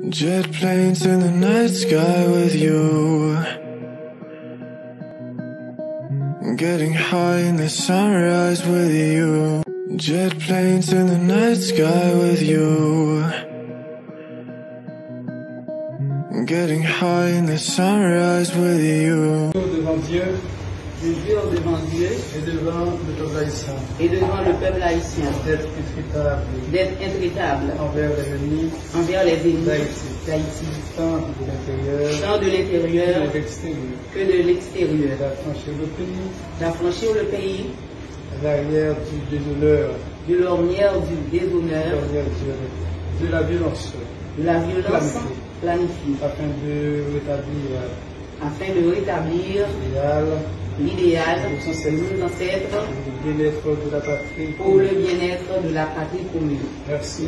Jet planes in the night sky with you, getting high in the sunrise with you. Jet planes in the night sky with you, getting high in the sunrise with you. Devant Dieu, je jure devant Dieu et devant le peuple haïtien, d'être intraitable envers les ennemis d'Haïti, tant de l'intérieur que de l'extérieur, d'affranchir le pays, l'arrière du déshonneur, de la violence planifiée, afin de rétablir l'idéal de nos ancêtres pour le bien-être de la patrie commune. Merci.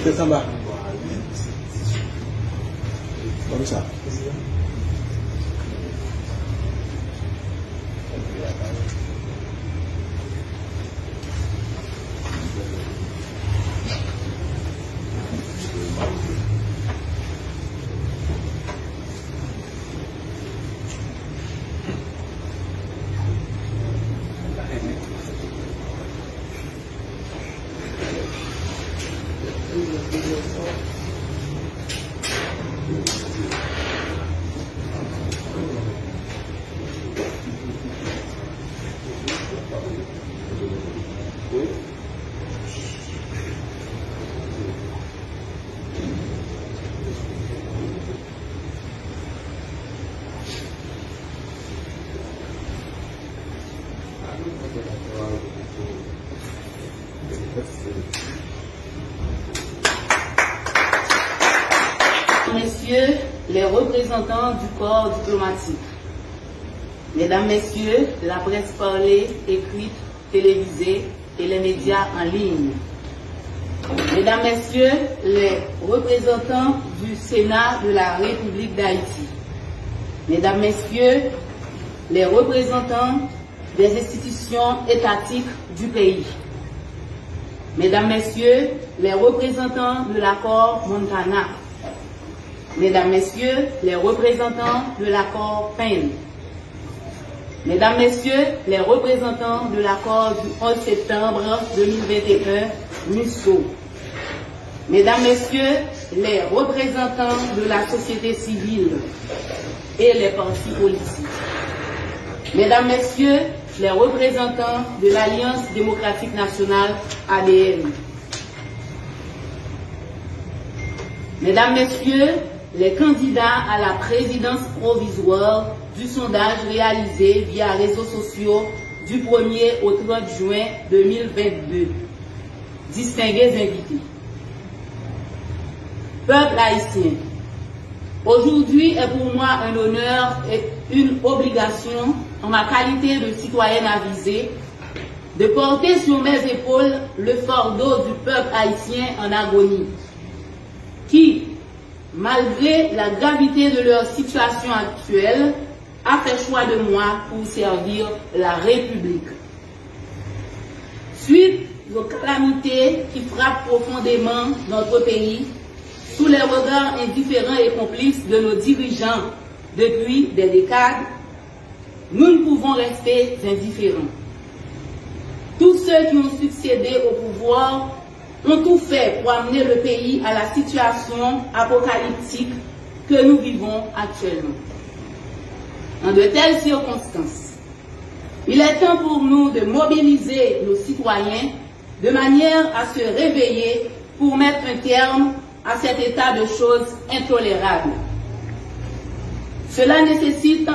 C'est ça, bas. Comme ça. Messieurs les représentants du corps diplomatique, Mesdames, Messieurs de la presse parlée, écrite, télévisée et les médias en ligne, Mesdames, Messieurs les représentants du Sénat de la République d'Haïti, Mesdames, Messieurs les représentants des institutions étatiques du pays, Mesdames, Messieurs les représentants de l'accord Montana, Mesdames, Messieurs les représentants de l'accord Payne, Mesdames, Messieurs les représentants de l'accord du 11 septembre 2021, MUSO, Mesdames, Messieurs les représentants de la société civile et les partis politiques, Mesdames, Messieurs les représentants de l'Alliance démocratique nationale ADN, Mesdames, Messieurs les candidats à la présidence provisoire du sondage réalisé via réseaux sociaux du 1er au 30 juin 2022. Distingués invités. Peuple haïtien, aujourd'hui est pour moi un honneur et une obligation, en ma qualité de citoyenne avisée, de porter sur mes épaules le fardeau du peuple haïtien en agonie, qui, malgré la gravité de leur situation actuelle, a fait choix de moi pour servir la République. Suite aux calamités qui frappent profondément notre pays, sous les regards indifférents et complices de nos dirigeants depuis des décades, nous ne pouvons rester indifférents. Tous ceux qui ont succédé au pouvoir ont tout fait pour amener le pays à la situation apocalyptique que nous vivons actuellement. En de telles circonstances, il est temps pour nous de mobiliser nos citoyens de manière à se réveiller pour mettre un terme à cet état de choses intolérable. Cela nécessite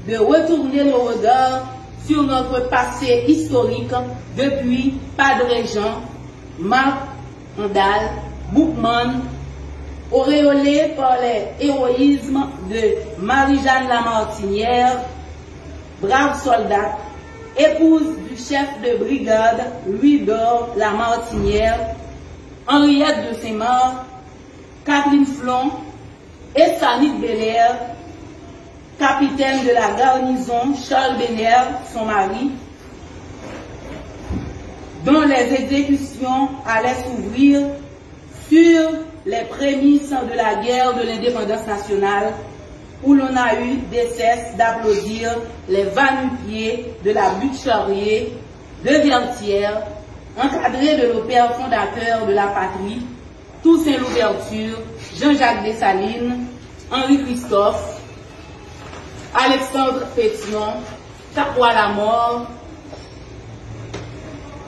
de retourner nos regards sur notre passé historique depuis Padre Jean, Marc Andal, Boukman, auréolé par les héroïsmes de Marie-Jeanne Lamartinière, brave soldat, épouse du chef de brigade Louis-Dor Lamartinière, Henriette de Saint-Marc, Catherine Flon et Sanit Belair, capitaine de la garnison Charles Béner, son mari, dont les exécutions allaient s'ouvrir sur les prémices de la guerre de l'indépendance nationale, où l'on a eu des cesses d'applaudir les va-nu-pieds de la butte Charrier de Vertières, encadré de nos pères fondateurs de la patrie, Toussaint Louverture, Jean-Jacques Dessalines, Henri Christophe, Alexandre Pétion, Capois la Mort,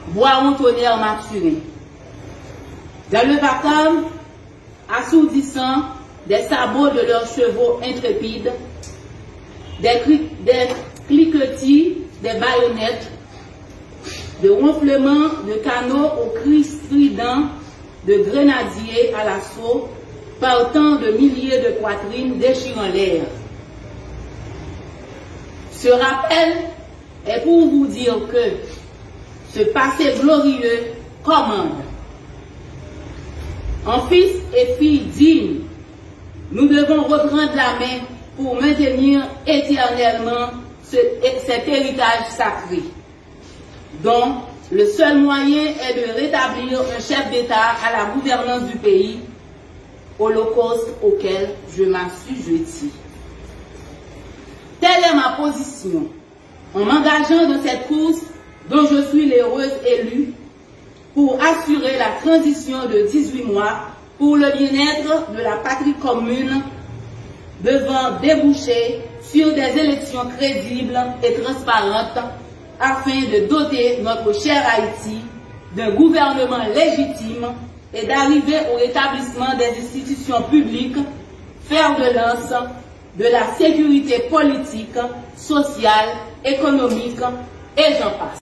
Bois-Tonnerre Mathurin. Dans le vacarme assourdissant des sabots de leurs chevaux intrépides, des cliquetis, des baïonnettes, de ronflements de canaux aux cris stridents de grenadiers à l'assaut, partant de milliers de poitrines déchirant l'air. Ce rappel est pour vous dire que ce passé glorieux commande. En fils et filles dignes, nous devons reprendre la main pour maintenir éternellement cet héritage sacré, dont le seul moyen est de rétablir un chef d'État à la gouvernance du pays, holocauste auquel je m'assujettis. Telle est ma position, en m'engageant dans cette course dont je suis l'heureuse élue, pour assurer la transition de 18 mois pour le bien-être de la patrie commune, devant déboucher sur des élections crédibles et transparentes afin de doter notre cher Haïti d'un gouvernement légitime et d'arriver au rétablissement des institutions publiques, fer de lance de la sécurité politique, sociale, économique et j'en passe.